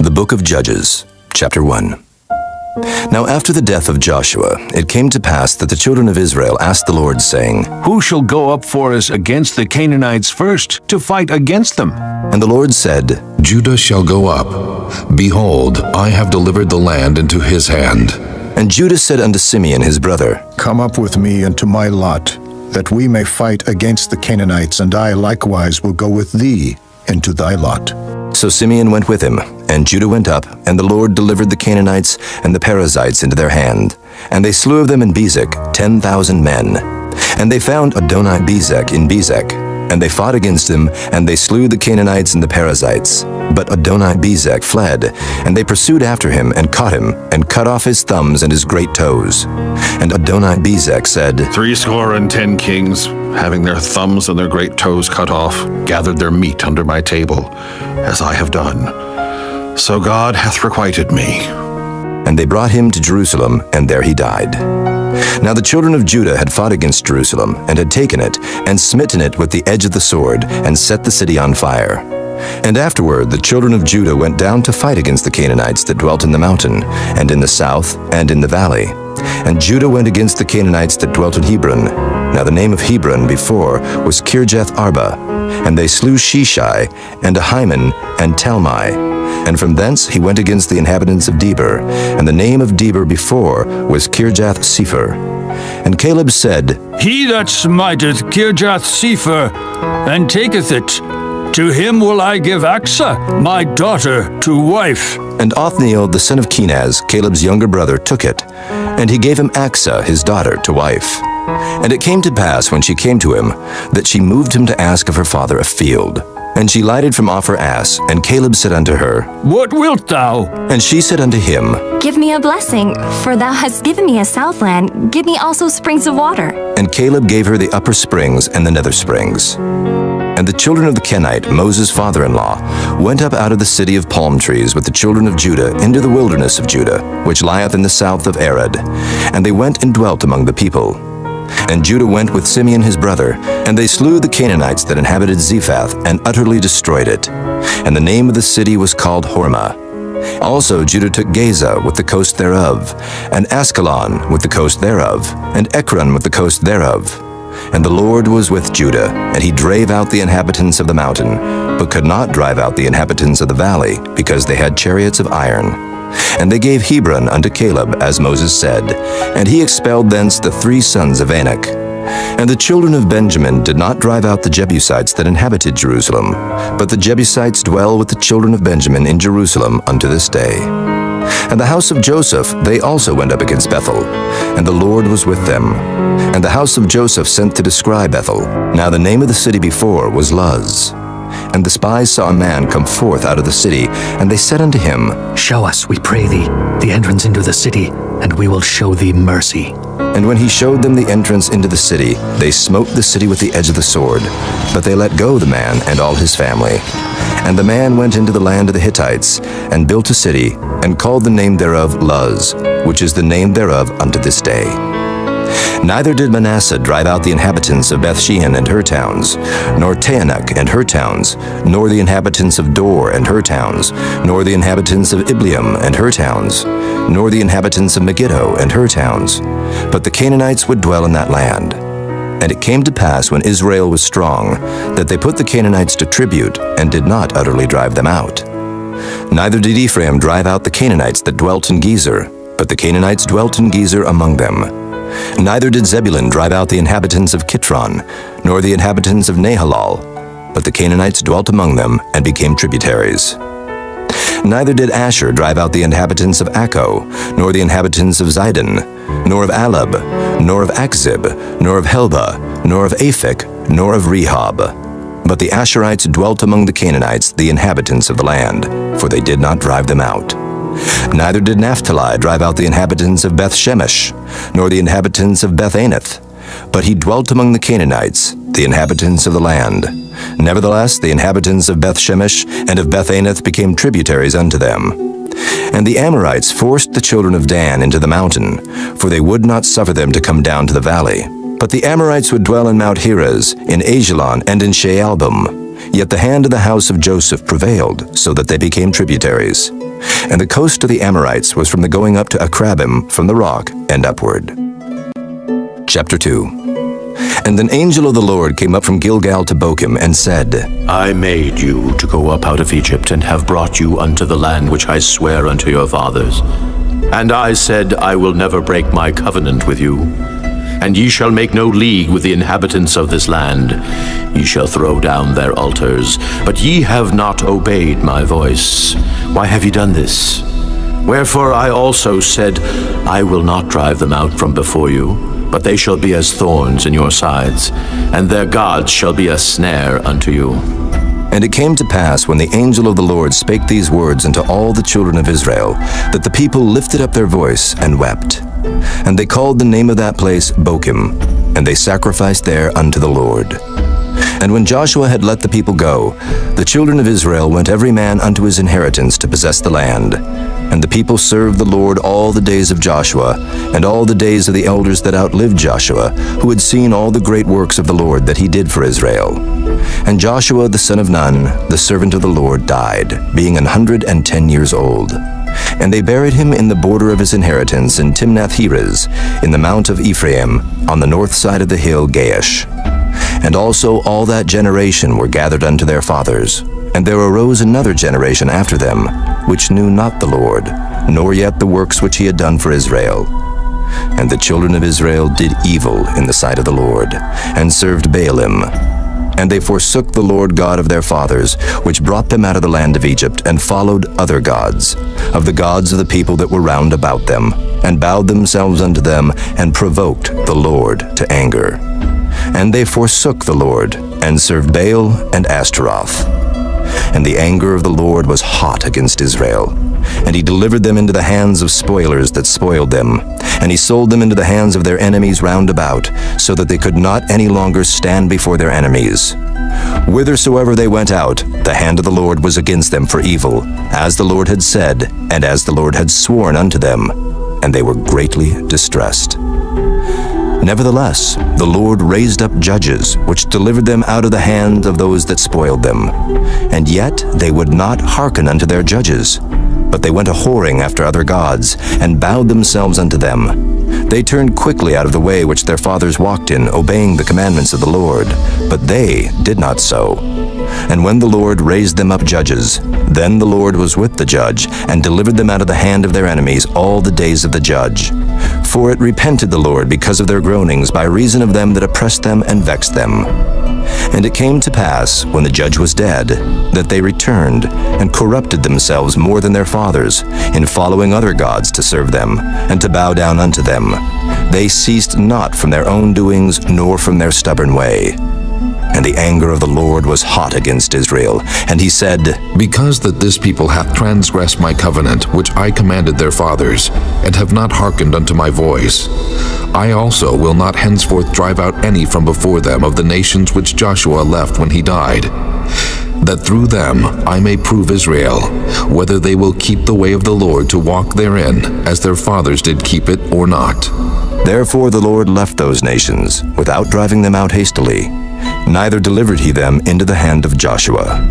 The Book of Judges, Chapter 1. Now after the death of Joshua, it came to pass that the children of Israel asked the Lord, saying, Who shall go up for us against the Canaanites first, to fight against them? And the Lord said, Judah shall go up. Behold, I have delivered the land into his hand. And Judah said unto Simeon his brother, Come up with me into my lot, that we may fight against the Canaanites, and I likewise will go with thee into thy lot. So Simeon went with him, and Judah went up, and the Lord delivered the Canaanites and the Perizzites into their hand. And they slew of them in Bezek 10,000 men. And they found Adoni-Bezek in Bezek. And they fought against him, and they slew the Canaanites and the Perizzites. But Adoni-Bezek fled, and they pursued after him, and caught him, and cut off his thumbs and his great toes. And Adoni-Bezek said, 70 kings, having their thumbs and their great toes cut off, gathered their meat under my table, as I have done. So God hath requited me. And they brought him to Jerusalem, and there he died. Now the children of Judah had fought against Jerusalem, and had taken it, and smitten it with the edge of the sword, and set the city on fire. And afterward the children of Judah went down to fight against the Canaanites that dwelt in the mountain, and in the south, and in the valley. And Judah went against the Canaanites that dwelt in Hebron. Now the name of Hebron before was Kirjath Arba. And they slew Sheshai, and Ahiman, and Talmai. And from thence he went against the inhabitants of Debir, and the name of Debir before was Kirjath Sepher. And Caleb said, He that smiteth Kirjath Sepher, and taketh it, to him will I give Achsah, my daughter, to wife. And Othniel the son of Kenaz, Caleb's younger brother, took it, and he gave him Achsah his daughter to wife. And it came to pass, when she came to him, that she moved him to ask of her father a field. And she lighted from off her ass, and Caleb said unto her, What wilt thou? And she said unto him, Give me a blessing, for thou hast given me a southland. Give me also springs of water. And Caleb gave her the upper springs and the nether springs. And the children of the Kenite, Moses' father-in-law, went up out of the city of palm trees with the children of Judah into the wilderness of Judah, which lieth in the south of Arad. And they went and dwelt among the people. And Judah went with Simeon his brother, and they slew the Canaanites that inhabited Zephath, and utterly destroyed it. And the name of the city was called Hormah. Also Judah took Gaza with the coast thereof, and Askelon with the coast thereof, and Ekron with the coast thereof. And the Lord was with Judah, and he drave out the inhabitants of the mountain, but could not drive out the inhabitants of the valley, because they had chariots of iron. And they gave Hebron unto Caleb, as Moses said, and he expelled thence the 3 sons of Anak. And the children of Benjamin did not drive out the Jebusites that inhabited Jerusalem, but the Jebusites dwell with the children of Benjamin in Jerusalem unto this day. And the house of Joseph, they also went up against Bethel, and the Lord was with them. And the house of Joseph sent to descry Bethel. Now the name of the city before was Luz. And the spies saw a man come forth out of the city, and they said unto him, Show us, we pray thee, the entrance into the city, and we will show thee mercy. And when he showed them the entrance into the city, they smote the city with the edge of the sword. But they let go the man and all his family. And the man went into the land of the Hittites, and built a city, and called the name thereof Luz, which is the name thereof unto this day. Neither did Manasseh drive out the inhabitants of Bethshean and her towns, nor Taanach and her towns, nor the inhabitants of Dor and her towns, nor the inhabitants of Ibleam and her towns, nor the inhabitants of Megiddo and her towns. But the Canaanites would dwell in that land. And it came to pass, when Israel was strong, that they put the Canaanites to tribute, and did not utterly drive them out. Neither did Ephraim drive out the Canaanites that dwelt in Gezer, but the Canaanites dwelt in Gezer among them. Neither did Zebulun drive out the inhabitants of Kitron, nor the inhabitants of Nahalal, but the Canaanites dwelt among them, and became tributaries. Neither did Asher drive out the inhabitants of Acco, nor the inhabitants of Zidon, nor of Alab, nor of Achzib, nor of Helba, nor of Aphek, nor of Rehob. But the Asherites dwelt among the Canaanites, the inhabitants of the land, for they did not drive them out. Neither did Naphtali drive out the inhabitants of Beth-Shemesh, nor the inhabitants of Beth-Anath, but he dwelt among the Canaanites, the inhabitants of the land. Nevertheless, the inhabitants of Beth-Shemesh and of Beth-Anath became tributaries unto them. And the Amorites forced the children of Dan into the mountain, for they would not suffer them to come down to the valley. But the Amorites would dwell in Mount Heres, in Ajalon, and in Shaalbim. Yet the hand of the house of Joseph prevailed, so that they became tributaries. And the coast of the Amorites was from the going up to Akrabim from the rock and upward. Chapter 2. And an angel of the Lord came up from Gilgal to Bochim and said, I made you to go up out of Egypt, and have brought you unto the land which I swear unto your fathers. And I said, I will never break my covenant with you. And ye shall make no league with the inhabitants of this land. Ye shall throw down their altars. But ye have not obeyed my voice. Why have ye done this? Wherefore I also said, I will not drive them out from before you, but they shall be as thorns in your sides, and their gods shall be a snare unto you. And it came to pass, when the angel of the Lord spake these words unto all the children of Israel, that the people lifted up their voice and wept. And they called the name of that place Bochim, and they sacrificed there unto the Lord. And when Joshua had let the people go, the children of Israel went every man unto his inheritance to possess the land. And the people served the Lord all the days of Joshua, and all the days of the elders that outlived Joshua, who had seen all the great works of the Lord that he did for Israel. And Joshua the son of Nun, the servant of the Lord, died, being 110 years old. And they buried him in the border of his inheritance in Timnath-Heres, in the mount of Ephraim, on the north side of the hill Gaash. And also all that generation were gathered unto their fathers. And there arose another generation after them, which knew not the Lord, nor yet the works which he had done for Israel. And the children of Israel did evil in the sight of the Lord, and served Baalim. And they forsook the Lord God of their fathers, which brought them out of the land of Egypt, and followed other gods, of the gods of the people that were round about them, and bowed themselves unto them, and provoked the Lord to anger. And they forsook the Lord, and served Baal and Ashtaroth. And the anger of the Lord was hot against Israel. And he delivered them into the hands of spoilers that spoiled them. And he sold them into the hands of their enemies round about, so that they could not any longer stand before their enemies. Whithersoever they went out, the hand of the Lord was against them for evil, as the Lord had said, and as the Lord had sworn unto them. And they were greatly distressed. Nevertheless, the Lord raised up judges, which delivered them out of the hand of those that spoiled them. And yet they would not hearken unto their judges, but they went a-whoring after other gods, and bowed themselves unto them. They turned quickly out of the way which their fathers walked in, obeying the commandments of the Lord, but they did not so. And when the Lord raised them up judges, then the Lord was with the judge, and delivered them out of the hand of their enemies all the days of the judge. For it repented the Lord because of their groanings, by reason of them that oppressed them and vexed them. And it came to pass, when the judge was dead, that they returned, and corrupted themselves more than their fathers, in following other gods to serve them, and to bow down unto them. They ceased not from their own doings, nor from their stubborn way. And the anger of the Lord was hot against Israel. And he said, Because that this people hath transgressed my covenant, which I commanded their fathers, and have not hearkened unto my voice, I also will not henceforth drive out any from before them of the nations which Joshua left when he died, that through them I may prove Israel, whether they will keep the way of the Lord to walk therein, as their fathers did keep it, or not. Therefore the Lord left those nations, without driving them out hastily, neither delivered he them into the hand of Joshua.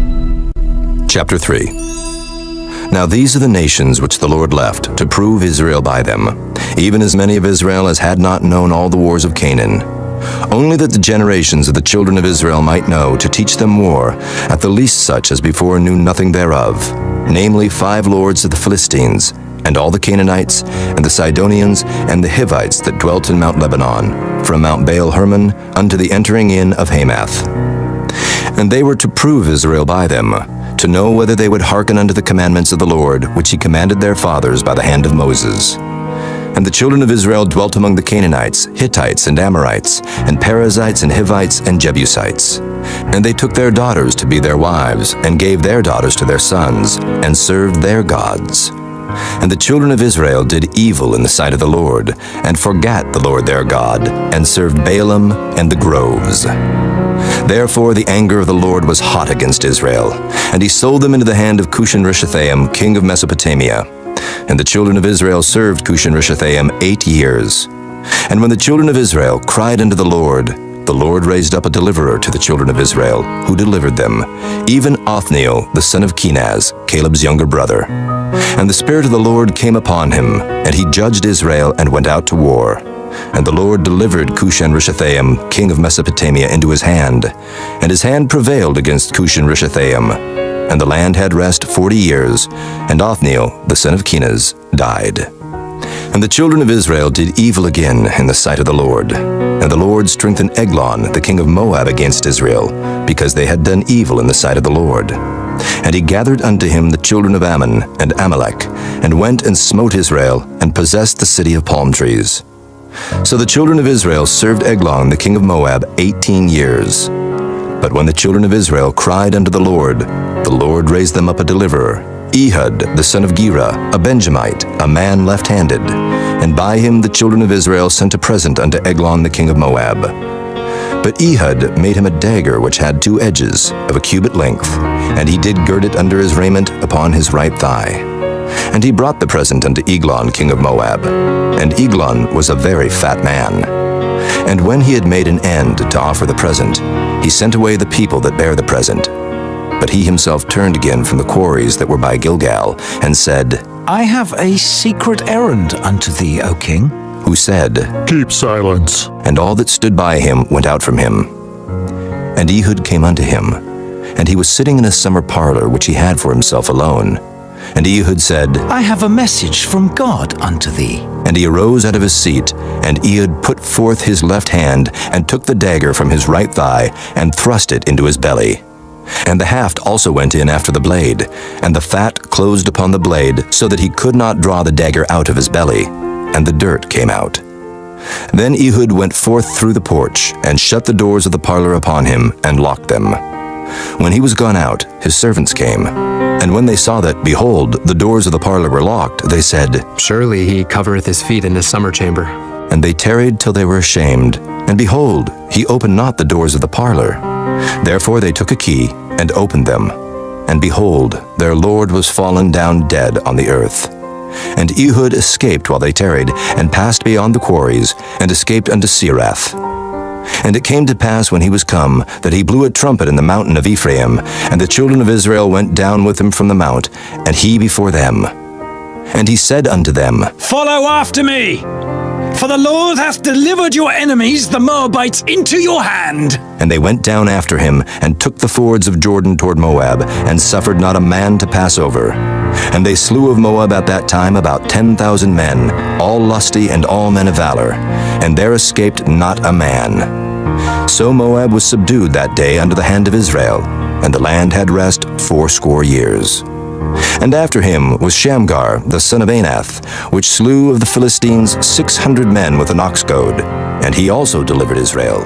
Chapter 3. Now these are the nations which the Lord left, to prove Israel by them, even as many of Israel as had not known all the wars of Canaan. Only that the generations of the children of Israel might know, to teach them war, at the least such as before knew nothing thereof, namely 5 lords of the Philistines, and all the Canaanites, and the Sidonians, and the Hivites that dwelt in Mount Lebanon, from Mount Baal-Hermon unto the entering in of Hamath. And they were to prove Israel by them, to know whether they would hearken unto the commandments of the Lord, which he commanded their fathers by the hand of Moses. And the children of Israel dwelt among the Canaanites, Hittites, and Amorites, and Perizzites, and Hivites, and Jebusites. And they took their daughters to be their wives, and gave their daughters to their sons, and served their gods. And the children of Israel did evil in the sight of the Lord, and forgat the Lord their God, and served Baalim and the groves. Therefore the anger of the Lord was hot against Israel, and he sold them into the hand of Cushan-Rishathaim, king of Mesopotamia. And the children of Israel served Cushan-Rishathaim 8 years. And when the children of Israel cried unto the Lord, the Lord raised up a deliverer to the children of Israel, who delivered them, even Othniel, the son of Kenaz, Caleb's younger brother. And the Spirit of the Lord came upon him, and he judged Israel and went out to war. And the Lord delivered Cushan-Rishathaim, king of Mesopotamia, into his hand, and his hand prevailed against Cushan-Rishathaim. And the land had rest 40 years, and Othniel, the son of Kenaz, died. And the children of Israel did evil again in the sight of the Lord. And the Lord strengthened Eglon, the king of Moab, against Israel, because they had done evil in the sight of the Lord. And he gathered unto him the children of Ammon and Amalek, and went and smote Israel, and possessed the city of palm trees. So the children of Israel served Eglon, the king of Moab, 18 years. But when the children of Israel cried unto the Lord raised them up a deliverer, Ehud, the son of Gera, a Benjamite, a man left-handed. And by him the children of Israel sent a present unto Eglon the king of Moab. But Ehud made him a dagger which had 2 edges, of a cubit length, and he did gird it under his raiment upon his right thigh. And he brought the present unto Eglon king of Moab. And Eglon was a very fat man. And when he had made an end to offer the present, he sent away the people that bare the present. But he himself turned again from the quarries that were by Gilgal, and said, I have a secret errand unto thee, O king. Who said, Keep silence. And all that stood by him went out from him. And Ehud came unto him, and he was sitting in a summer parlor which he had for himself alone. And Ehud said, I have a message from God unto thee. And he arose out of his seat, and Ehud put forth his left hand, and took the dagger from his right thigh, and thrust it into his belly. And the haft also went in after the blade, and the fat closed upon the blade, so that he could not draw the dagger out of his belly, and the dirt came out. Then Ehud went forth through the porch, and shut the doors of the parlor upon him, and locked them. When he was gone out, his servants came. And when they saw that, behold, the doors of the parlor were locked, they said, Surely he covereth his feet in his summer chamber. And they tarried till they were ashamed. And behold, he opened not the doors of the parlor. Therefore they took a key, and opened them. And behold, their lord was fallen down dead on the earth. And Ehud escaped while they tarried, and passed beyond the quarries, and escaped unto Serath. And it came to pass when he was come, that he blew a trumpet in the mountain of Ephraim, and the children of Israel went down with him from the mount, and he before them. And he said unto them, Follow after me, for the Lord hath delivered your enemies, the Moabites, into your hand. And they went down after him, and took the fords of Jordan toward Moab, and suffered not a man to pass over. And they slew of Moab at that time about 10,000 men, all lusty and all men of valor, and there escaped not a man. So Moab was subdued that day under the hand of Israel, and the land had rest 80 years. And after him was Shamgar, the son of Anath, which slew of the Philistines 600 men with an ox goad, and he also delivered Israel.